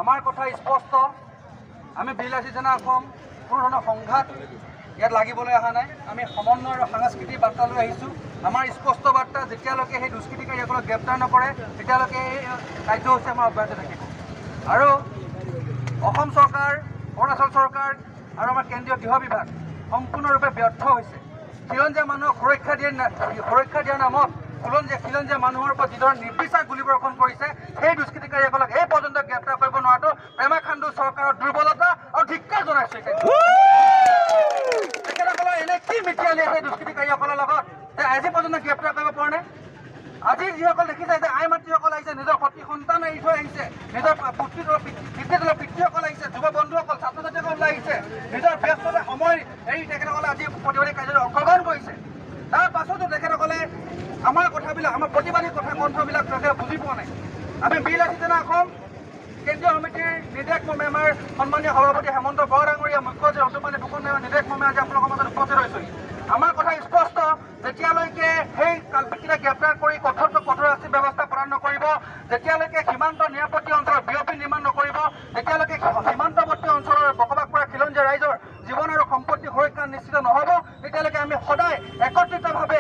আমাৰ কথা স্পষ্ট আমি বিলাসী সেনা অসম কোনো ধৰণৰ সংঘাত ইয়াত লাগিবলৈ অহা নাই আমি সমন্বয় আৰু সাংস্কৃতিক বাৰ্তা লৈ আহিছোঁ আমাৰ স্পষ্ট বাৰ্তা যেতিয়ালৈকে সেই দুষ্কৃতিকাৰীসকলক গ্ৰেপ্তাৰ নকৰে তেতিয়ালৈকে এই কাৰ্যসূচী আমাৰ অব্যাহত থাকিব আৰু অসম চৰকাৰ অৰুণাচল চৰকাৰ আৰু আমাৰ কেন্দ্ৰীয় গৃহ বিভাগ সম্পূৰ্ণৰূপে ব্যৰ্থ হৈছে খিলঞ্জীয়া মানুহক সুৰক্ষা দিয়াৰ নামত খিলঞ্জীয়া মানুহৰ ওপৰত যিদৰে নিৰ্বিচাৰ গুলীবৰ্ষণ কৰিছে সেই দুষ্কৃতিকাৰীসকলক এই পৰ্যন্ত গ্ৰেপ্তাৰ কৰিব নোৱাৰাটো পেমা খাণ্ডু চৰকাৰৰ দুৰ্বলতা আৰু ধিক্কাৰ জনাইছে তেখেতসকলৰ এনে কি মিটিয়ালি আছে দুষ্কৃতিকাৰীসকলৰ লগত আজি পৰ্যন্ত গ্ৰেপ্তাৰ কৰিব পৰা নাই আজি যিসকল দেখিছে যে আই মাতৃসকল আহিছে নিজৰ সতী সন্তান এৰি থৈ আহিছে নিজৰ পিতৃসকল আহিছে যুৱ বন্ধুসকল ছাত্ৰ ছাত্ৰীসকল ওলাই আহিছে নিজৰ ব্যস্ততা সময় এৰি তেখেতসকলে আজি প্ৰতিবাদী কাৰ্যত অংশগ্ৰহণ কৰিছে তাৰ পাছতো তেখেতসকলে আমাৰ কথাবিলাক আমাৰ প্ৰতিবাদী কণ্ঠবিলাক তেখেতে বুজি পোৱা নাই আমি বিলাসী সেনা অসম কেন্দ্ৰীয় সমিতিৰ নিৰ্দেশ মৰ্মে আমাৰ সন্মানীয় সভাপতি হেমন্ত বৰা ডাঙৰীয়া মুখ্য সচিব অন্তমানী ফুকন নিৰ্দেশ মৰ্মে আজি আপোনালোকৰ মাজত উপস্থিত হৈছোঁ আমাৰ কথা স্পষ্ট যেতিয়ালৈকে সেই কালপিতবিলাক গ্ৰেপ্তাৰ কৰি কঠোৰ শাস্তি ব্যৱস্থা প্ৰদান নকৰিব যেতিয়ালৈকে সীমান্ত নিৰাপত্তি অঞ্চলত বিয়পি নিৰ্মাণ নকৰিব যেতিয়ালৈকে সীমান্তৱৰ্তী অঞ্চলৰ বসবাস কৰা খিলঞ্জীয়া ৰাইজৰ জীৱন আৰু সম্পত্তি সুৰক্ষা নিশ্চিত নহ'ব তেতিয়ালৈকে আমি সদায় একত্ৰিতভাৱে